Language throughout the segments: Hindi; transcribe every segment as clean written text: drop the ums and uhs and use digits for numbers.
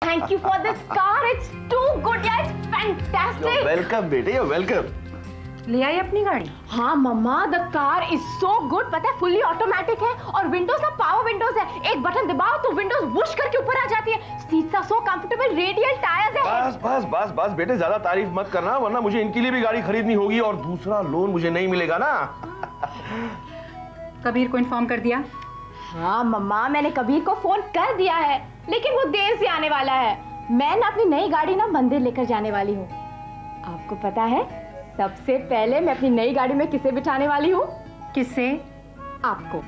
Thank you for this car. It's too good. Yeah, it's fantastic. You're welcome, बेटे. You're welcome. ले आई अपनी गाड़ी? हाँ मम्मा, the car is so good. पता है फुल्ली ऑटोमेटिक है और विंडोज ना पावर विंडोज है. एक बटन दबाओ तो विंडोज वुश करके ऊपर आ जाती है. Seats are so comfortable. Radial tyres है. बस बेटे, ज्यादा तारीफ मत करना वरना मुझे इनके लिए भी गाड़ी खरीदनी होगी और दूसरा लोन मुझे नहीं मिलेगा ना. कबीर को इन्फॉर्म कर दिया? हाँ मम्मा, मैंने कबीर को फोन कर दिया है लेकिन वो देर से आने वाला है. मैं ना अपनी नई गाड़ी ना मंदिर लेकर जाने वाली हूँ. आपको पता है सबसे पहले मैं अपनी नई गाड़ी में किसे बिठाने वाली हूँ? किससे? आपको.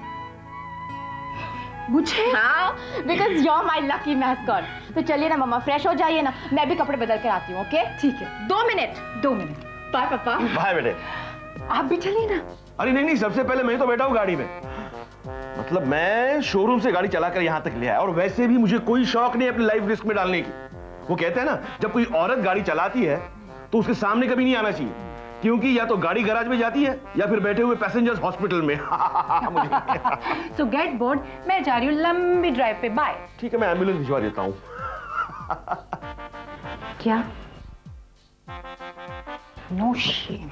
मुझे? हाँ, because you're my lucky mascot. तो चलिए ना मम्मा, फ्रेश हो जाइए ना. मैं भी कपड़े बदल कर आती हूँ. ओके? ठीक है. 2 मिनट. बाय पापा. बाय बेटे. आप भी चलिए ना. अरे नहीं, सबसे पहले मैं तो बैठा हूँ गाड़ी में. मतलब मैं शोरूम से गाड़ी चलाकर यहाँ तक ले आया और वैसे भी मुझे कोई शौक नहीं अपनी लाइफ रिस्क में डालने की. वो कहते हैं ना, जब कोई औरत गाड़ी चलाती है तो उसके सामने कभी नहीं आना चाहिए क्योंकि या तो गाड़ी गैराज में जाती है या फिर बैठे हुए पैसेंजर्स हॉस्पिटल में. So get bored. मैं जा रही हूँ लंबी ड्राइव पे. बाय. ठीक है, मैं एम्बुलेंस भिजवा देता हूँ. क्या? No shame.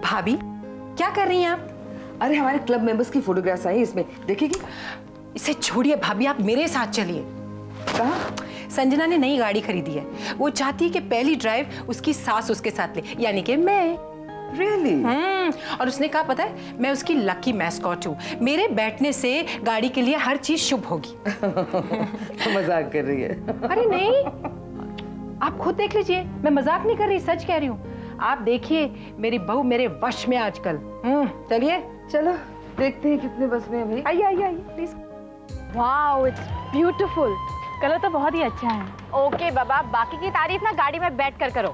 भाभी क्या कर रही हैं आप? अरे हमारे क्लब मेंबर्स की फोटोग्राफ्स आई इसमें, देखेगी? इसे छोड़िए भाभी, आप मेरे साथ चलिए. कहाँ? संजना ने नई गाड़ी खरीदी है. वो चाहती है कि पहली ड्राइव उसकी सास उसके साथ ले, यानी कि मैं. Really? और उसने कहा पता है, मैं उसकी लकी मैस्कॉट हूँ. मेरे बैठने से गाड़ी के लिए हर चीज शुभ होगी. मजाक कर रही है. अरे नहीं, आप खुद देख लीजिए. मैं मजाक नहीं कर रही, सच कह रही हूँ. आप देखिए, मेरी बहू मेरे वश में आजकल. चलिए. चलो देखते हैं कितने बस में है भाई. आइए आइए आइए please. Wow, it's beautiful. Colour तो बहुत ही अच्छा है. ओके बाबा, बाकी की तारीफ ना गाड़ी में बैठ कर करो.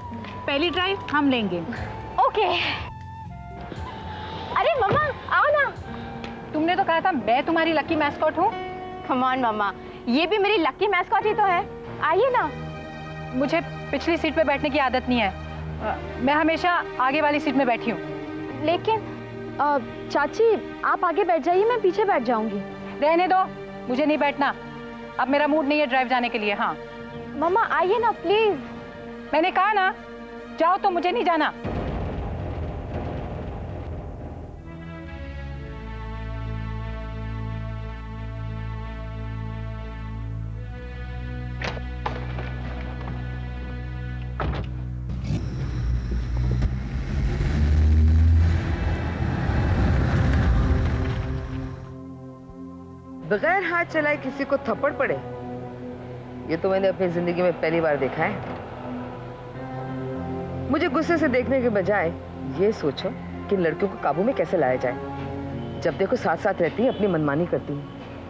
पहली ड्राइव हम लेंगे. ओके. अरे मम्मा आओ ना. तुमने तो कहा था मैं तुम्हारी लकी मैस्कॉट हूँ. कम ऑन मम्मा, ये भी मेरी लकी मैस्कॉट ही तो है. आइए ना. मुझे पिछली सीट पे बैठने की आदत नहीं है. मैं हमेशा आगे वाली सीट में बैठी हूँ. लेकिन चाची आप आगे बैठ जाइए, मैं पीछे बैठ जाऊंगी. रहने दो, मुझे नहीं बैठना. अब मेरा मूड नहीं है ड्राइव जाने के लिए. हाँ मम्मा आइए ना प्लीज. मैंने कहा ना, जाओ तो मुझे नहीं जाना. बगैर हाथ चलाए किसी को थप्पड़ पड़े, ये तो मैंने अपनी जिंदगी में पहली बार देखा है. मुझे गुस्से से देखने के बजाय ये सोचो कि लड़कियों को काबू में कैसे लाया जाए. जब देखो साथ साथ रहती है, अपनी मनमानी करती है.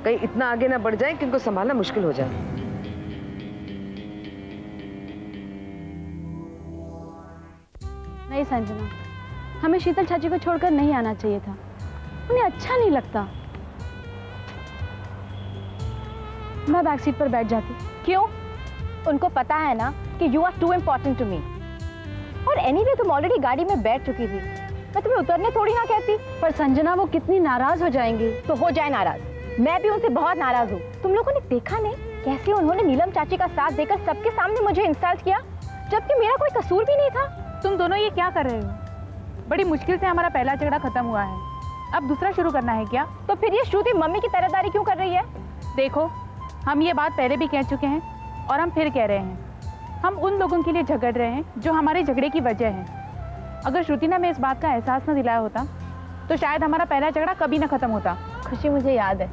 कहीं इतना आगे ना बढ़ जाए कि उनको संभालना मुश्किल हो जाए. नहीं संजना, हमें शीतल चाची को छोड़कर नहीं आना चाहिए था. उन्हें अच्छा नहीं लगता. मैं बैक सीट पर बैठ जाती. क्यों? उनको पता है ना कि you are too important to me. और एनीवे तुम ऑलरेडी गाड़ी में बैठ चुकी थी. मैं तुम्हें उतरने थोड़ी ना कहती. पर संजना वो कितनी नाराज हो जाएंगी. तो हो जाए नाराज. मैं भी उनसे बहुत नाराज हूँ. तुम लोगों ने देखा नहीं कैसे उन्होंने नीलम चाची का साथ देकर सबके सामने मुझे इंसल्ट किया, जबकि मेरा कोई कसूर भी नहीं था. तुम दोनों ये क्या कर रहे हो? बड़ी मुश्किल से हमारा पहला झगड़ा खत्म हुआ है, अब दूसरा शुरू करना है क्या? तो फिर ये श्रुति मम्मी की तरफदारी क्यों कर रही है? देखो, हम ये बात पहले भी कह चुके हैं और हम फिर कह रहे हैं. हम उन लोगों के लिए झगड़ रहे हैं जो हमारे झगड़े की वजह है. अगर श्रुति ने हमें इस बात का एहसास न दिलाया होता तो शायद हमारा पहला झगड़ा कभी ना खत्म होता. खुशी, मुझे याद है.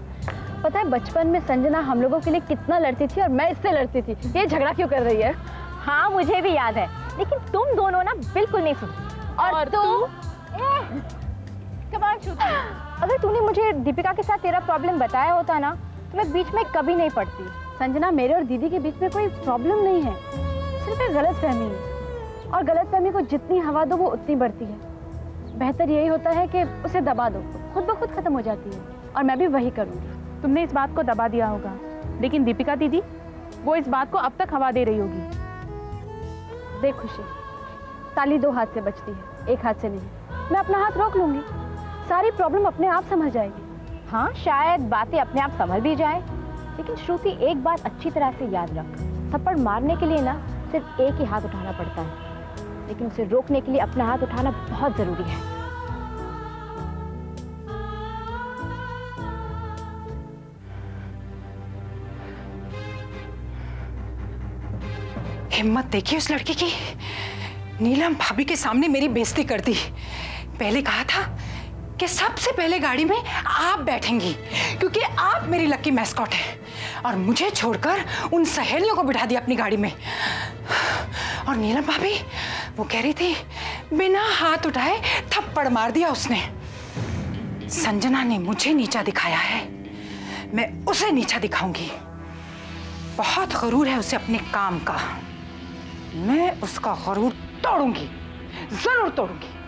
पता है बचपन में संजना हम लोगों के लिए कितना लड़ती थी और मैं इससे लड़ती थी. ये झगड़ा क्यों कर रही है? हाँ मुझे भी याद है, लेकिन तुम दोनों ना बिल्कुल नहीं सुनी. और तू अगर तूने मुझे दीपिका के साथ तेरा प्रॉब्लम बताया होता ना तो मैं बीच में कभी नहीं पड़ती. संजना, मेरे और दीदी के बीच में कोई प्रॉब्लम नहीं है, सिर्फ एक गलतफहमी है. और गलतफहमी को जितनी हवा दो वो उतनी बढ़ती है. बेहतर यही होता है कि उसे दबा दो, खुद ब खुद खत्म हो जाती है. और मैं भी वही करूँगी. तुमने इस बात को दबा दिया होगा, लेकिन दीपिका दीदी वो इस बात को अब तक हवा दे रही होगी. देख खुशी, ताली 2 हाथ से बजती है, 1 हाथ से नहीं. मैं अपना हाथ रोक लूंगी. सारी प्रॉब्लम अपने आप समझ जाएगी। हाँ, शायद बातें अपने आप समझ भी जाए, लेकिन श्रुति एक बात अच्छी तरह से याद रख, थप्पड़ मारने के लिए ना सिर्फ एक ही हाथ उठाना पड़ता है, लेकिन उसे रोकने के लिए अपना हाथ उठाना बहुत जरूरी है। हिम्मत देखिए उस लड़की की, नीलम भाभी के सामने मेरी बेइज्जती कर दी। पहले कहा था कि सबसे पहले गाड़ी में आप बैठेंगी क्योंकि आप मेरी लकी मैस्कॉट है, और मुझे छोड़कर उन सहेलियों को बिठा दिया अपनी गाड़ी में। और नीलम भाभी वो कह रही थी बिना हाथ उठाए थप्पड़ मार दिया उसने। संजना ने मुझे नीचा दिखाया है, मैं उसे नीचा दिखाऊंगी। बहुत गरूर है उसे अपने काम का, मैं उसका गरूर तोड़ूंगी, जरूर तोड़ूंगी।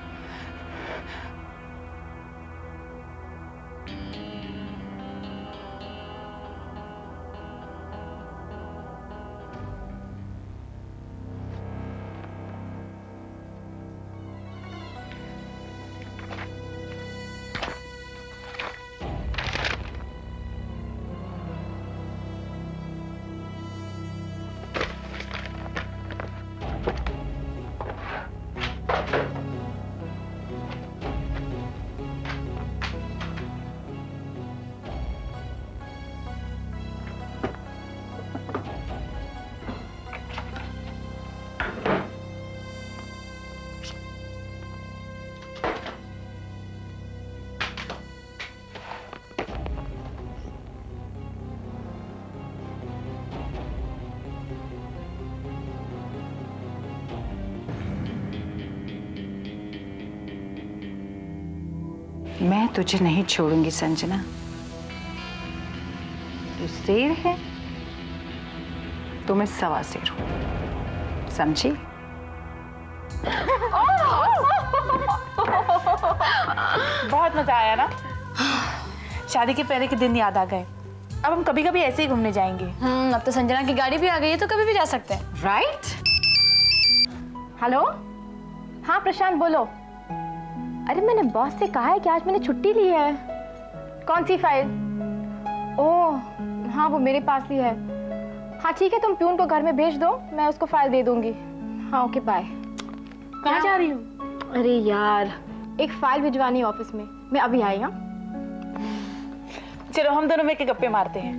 मैं तुझे नहीं छोड़ूंगी संजना। तू शेर है तो मैं सवा शेर हूं, समझी? बहुत मजा आया ना? शादी के पहले के दिन याद आ गए। अब हम कभी कभी ऐसे ही घूमने जाएंगे। अब तो संजना की गाड़ी भी आ गई है, तो कभी भी जा सकते हैं, राइट? हेलो, हाँ प्रशांत बोलो। अरे मैंने बॉस से कहा है कि आज मैंने छुट्टी ली है। कौन सी फाइल? ओह हाँ, वो मेरे पास ही है। हाँ ठीक है, तुम प्यून को घर में भेज दो, मैं उसको फाइल दे दूंगी। हाँ ओके बाय। कहाँ जा रही हो? अरे यार, एक फाइल भिजवानी है ऑफिस में, मैं अभी आई। हाँ चलो हम दोनों मिलकर गप्पे मारते हैं।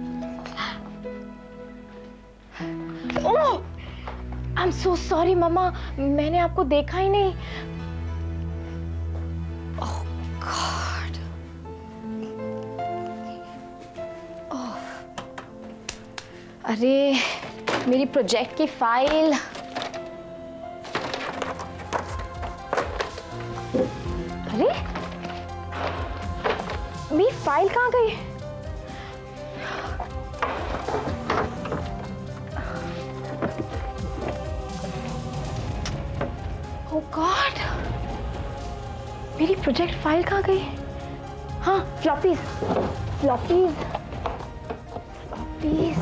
ओह आई एम सो सॉरी मम्मा, मैंने आपको देखा ही नहीं। ओह गॉड। ओह अरे मेरी प्रोजेक्ट की फाइल। अरे मेरी फाइल कहाँ गई? ओह गॉड, मेरी प्रोजेक्ट फाइल कहाँ गई? हाँ फ्लॉपीज, फ्लॉपीज, फ्लॉपीज।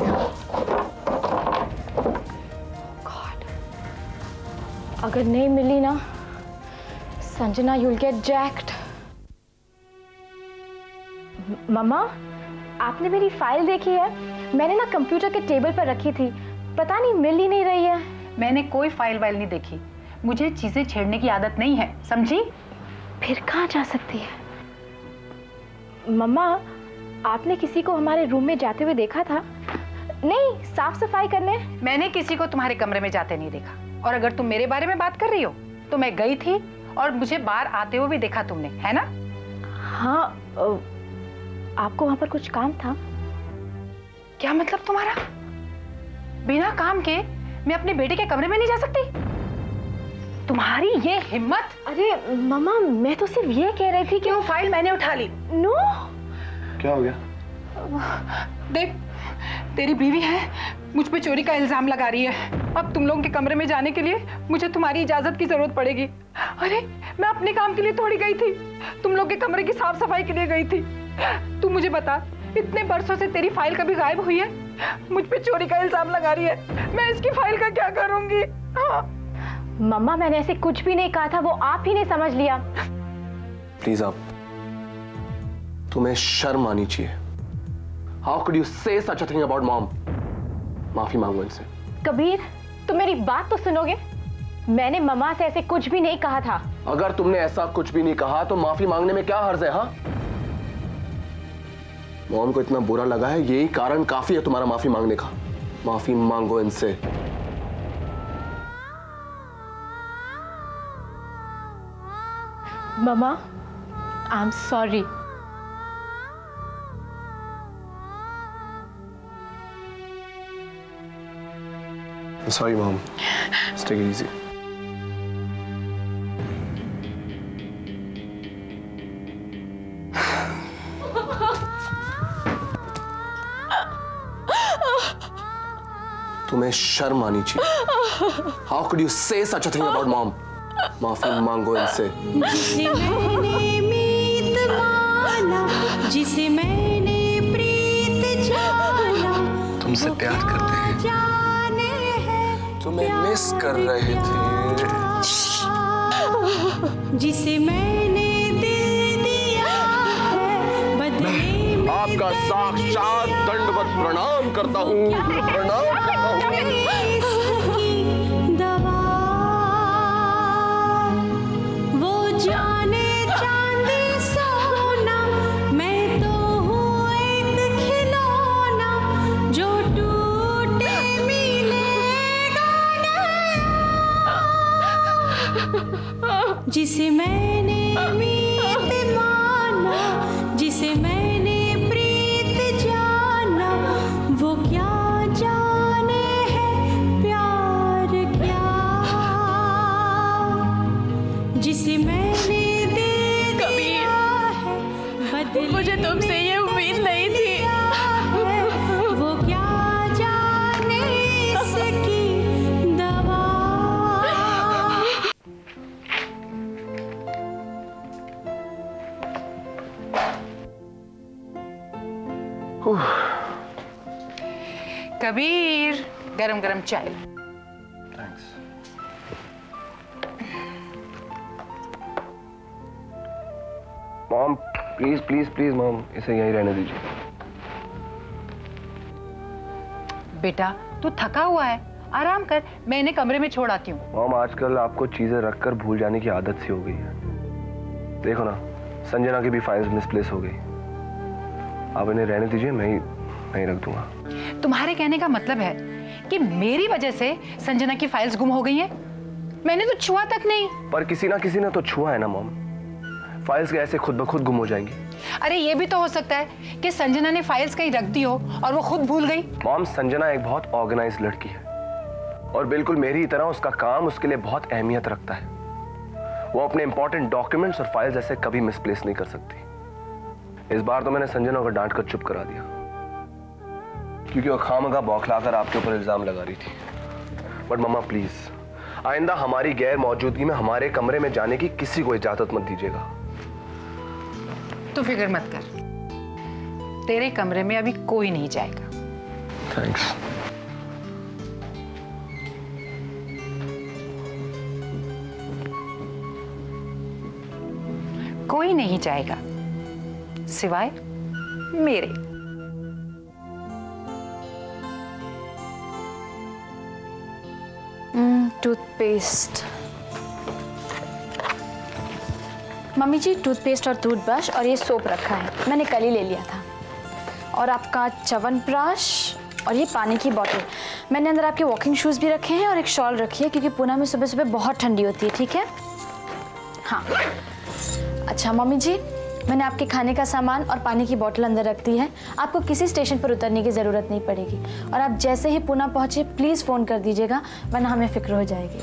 गॉड, अगर नहीं मिली ना संजना, you'll get jacked। मम्मा, आपने मेरी फाइल देखी है? मैंने ना कंप्यूटर के टेबल पर रखी थी, पता नहीं मिल ही नहीं रही है। मैंने कोई फाइल वाइल नहीं देखी, मुझे चीजें छेड़ने की आदत नहीं है, समझी? फिर कहाँ जा सकती है? मम्मा, आपने किसी को हमारे रूम में जाते हुए देखा था? नहीं, साफ सफाई करने। मैंने किसी को तुम्हारे कमरे में जाते नहीं देखा, और अगर तुम मेरे बारे में बात कर रही हो तो मैं गई थी और मुझे बाहर आते हुए भी देखा तुमने, है ना? हाँ, आपको वहां पर कुछ काम था? क्या मतलब तुम्हारा? बिना काम के मैं अपने बेटे के कमरे में नहीं जा सकती? तुम्हारी ये हिम्मत! अरे मम्मा, मैं तो सिर्फ ये कह रही थी कि वो फाइल मैंने उठा ली। नो। क्या हो गया? देख, तेरी बीवी है, मुझ पे चोरी का इल्जाम लगा रही है। अब तुम लोगों के कमरे में जाने के लिए मुझे तुम्हारी इजाजत की जरूरत पड़ेगी। अरे मैं अपने काम के लिए थोड़ी गई थी, तुम लोग के कमरे की साफ सफाई के लिए गई थी। तू मुझे बता, इतने बरसों से तेरी फाइल कभी गायब हुई है? मुझ पे चोरी का इल्जाम लगा रही है, मैं इसकी फाइल का क्या करूंगी? हाँ। मम्मा, मैंने ऐसे कुछ भी नहीं कहा था, वो आप ही ने समझ लिया। प्लीज आप तुम्हें शर्म आनी चाहिए। हाउ कुड यू से सच अ थिंग अबाउट मॉम? माफी मांगो इनसे। कबीर, तुम मेरी बात तो सुनोगे? मैंने मम्मा से ऐसे कुछ भी नहीं कहा था। अगर तुमने ऐसा कुछ भी नहीं कहा तो माफी मांगने में क्या हर्ज है? हाँ, मॉम को इतना बुरा लगा है, यही कारण काफी है तुम्हारा माफी मांगने का। माफी मांगो इनसे। मम्मा, I am sorry. Sorry, Mom. Just take it easy. तुम्हें शर्म आनी चाहिए। How could you say such a thing about Mom? माफी मांगो इनसे। जिसे मैंने मीत माना, जिसे मैंने प्रीत जाना, तुमसे प्यार करते हैं, तुम्हें मिस कर रहे थे। जिसे मैंने दिल दिया है, बदले में आपका साक्षात दंडवत प्रणाम करता हूँ, प्रणाम करता हूँ। इसकी दवा, वो जाने चांदी सोना, मैं तो हूँ एक खिलौना, जो टूटे मिलेगा नया। जिसे मैंने मीत माना, जिसे मैंने प्रीत जाना, वो क्या जाने है प्यार क्या। जिसे मैंने दिल दिया है, बदले मुझे तुमसे ये उम्मीद नहीं थी। वो क्या जाने इसकी दवा। कबीर, गरम गरम चाय। Thanks. Mom, please, please, please, Mom, इसे यहीं रहने दीजिए। बेटा, तू थका हुआ है, आराम कर, मैं इन्हें कमरे में छोड़ आती हूँ। मॉम, आजकल आपको चीजें रखकर भूल जाने की आदत सी हो गई है। देखो ना, संजना की भी फाइल्स मिसप्लेस हो गई। आप इन्हें रहने दीजिए, मैं ही रख दूंगा। तुम्हारे कहने का मतलब है कि मेरी वजह से संजना की फाइल्स गुम हो गई हैं? मैंने तो छुआ तक नहीं। पर किसी ना किसी ने तो छुआ है ना मॉम। फाइल्स कैसे खुद ब खुद गुम हो जाएंगी? अरे ये भी तो हो सकता है कि संजना ने फाइल्स कहीं रख दी हो और वो खुद भूल गई। मॉम, संजना एक बहुत ऑर्गेनाइज्ड लड़की है और बिल्कुल मेरी तरह उसका काम उसके लिए बहुत अहमियत रखता है। वो अपने इंपॉर्टेंट डॉक्यूमेंट्स और फाइल्स ऐसे कभी मिसप्लेस नहीं कर सकती। इस बार तो मैंने संजना को डांट कर चुप करा दिया क्योंकि वो खामखा बौखलाकर आपके ऊपर इल्जाम लगा रही थी। बट मम्मा प्लीज, आइंदा हमारी गैर मौजूदगी में हमारे कमरे में जाने की किसी को इजाजत मत दीजिएगा। तू फिक्र मत कर, तेरे कमरे में अभी कोई नहीं जाएगा। थैंक्स। कोई नहीं जाएगा सिवाय मेरे। टूथपेस्ट। मम्मी जी, टूथपेस्ट और टूथब्रश और ये सोप रखा है, मैंने कल ही ले लिया था। और आपका च्यवनप्राश और ये पानी की बोतल। मैंने अंदर आपके वॉकिंग शूज़ भी रखे हैं और एक शॉल रखी है क्योंकि पुणे में सुबह सुबह बहुत ठंडी होती है। ठीक है? हाँ। अच्छा मम्मी जी, मैंने आपके खाने का सामान और पानी की बोतल अंदर रख दी है। आपको किसी स्टेशन पर उतरने की ज़रूरत नहीं पड़ेगी और आप जैसे ही पुणे पहुँचे प्लीज़ फ़ोन कर दीजिएगा, वरना हमें फिक्र हो जाएगी।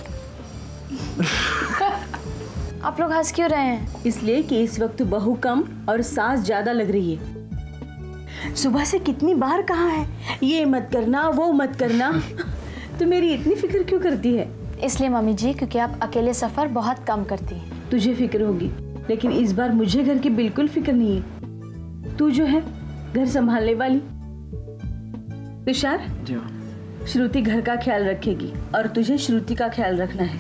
आप लोग हंस क्यों रहे हैं? इसलिए कि इस वक्त बहू कम और सास ज्यादा लग रही है। सुबह से कितनी बार कहा है ये मत करना वो मत करना, तो मेरी इतनी फिक्र क्यों करती है? इसलिए मम्मी जी क्योंकि आप अकेले सफ़र बहुत कम करती हैं। तुझे फिक्र होगी लेकिन इस बार मुझे घर की बिल्कुल फिक्र नहीं है। तू जो है घर संभालने वाली। तुषार, श्रुति घर का ख्याल रखेगी और तुझे श्रुति का ख्याल रखना है,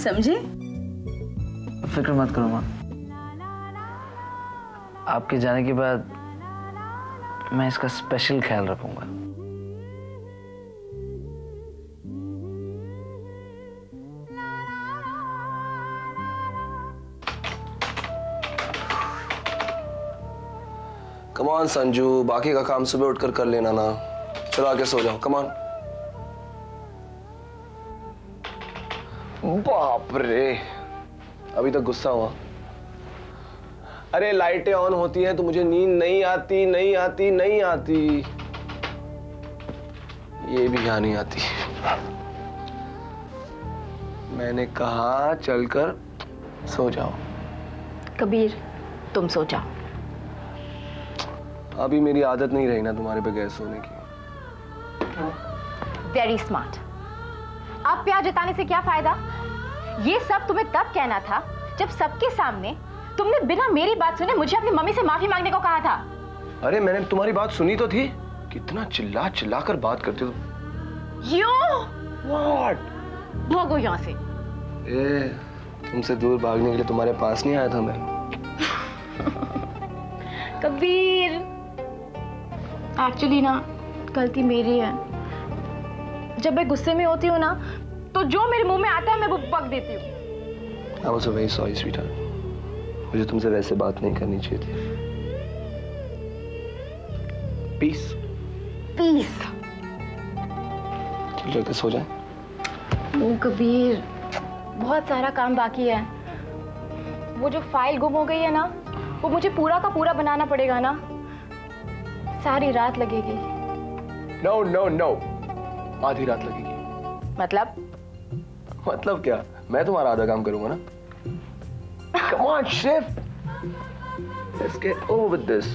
समझे? फिक्र मत करो माँ। आपके जाने के बाद मैं इसका स्पेशल ख्याल रखूंगा। कमान संजू, बाकी का काम सुबह उठकर कर लेना ना। चलो आके सो जाओ, कमान। बाप रे, अभी तक गुस्सा हुआ। अरे लाइटें ऑन होती हैं तो मुझे नींद नहीं आती, नहीं आती, नहीं आती। ये भी यहाँ नहीं आती। मैंने कहा चलकर सो जाओ। कबीर, तुम सो जाओ। अभी मेरी आदत नहीं रही ना तुम्हारे बगैर सोने की। Very smart. अब प्यार जताने से क्या फायदा? ये सब तुम्हें तब कहना था जब सबके सामने तुमने बिना मेरी बात सुने मुझे अपनी मम्मी से माफी मांगने को कहा था। अरे मैंने तुम्हारी बात सुनी तो थी। कितना चिल्ला चिल्ला कर बात करते हो। What? भागो यहाँ से। तुमसे दूर भागने के लिए तुम्हारे पास नहीं आया था मैं। कबीर, एक्चुअली ना गलती मेरी है। जब मैं गुस्से में होती हूँ ना तो जो मेरे मुंह में आता है मैं वो बक देती हूँ। I was very sorry, sweetheart. मुझे तुमसे वैसे बात नहीं करनी चाहिए थी। पीस। पीस। चल जाके सो जाए। ओ कबीर, बहुत सारा काम बाकी है। वो जो फाइल गुम हो गई है ना, वो मुझे पूरा का पूरा बनाना पड़ेगा ना। सारी रात लगेगी। नो नो नो, आधी रात लगेगी। मतलब क्या? मैं तुम्हारा आधा काम करूंगा ना। Come on, Shiv. Let's get over with this.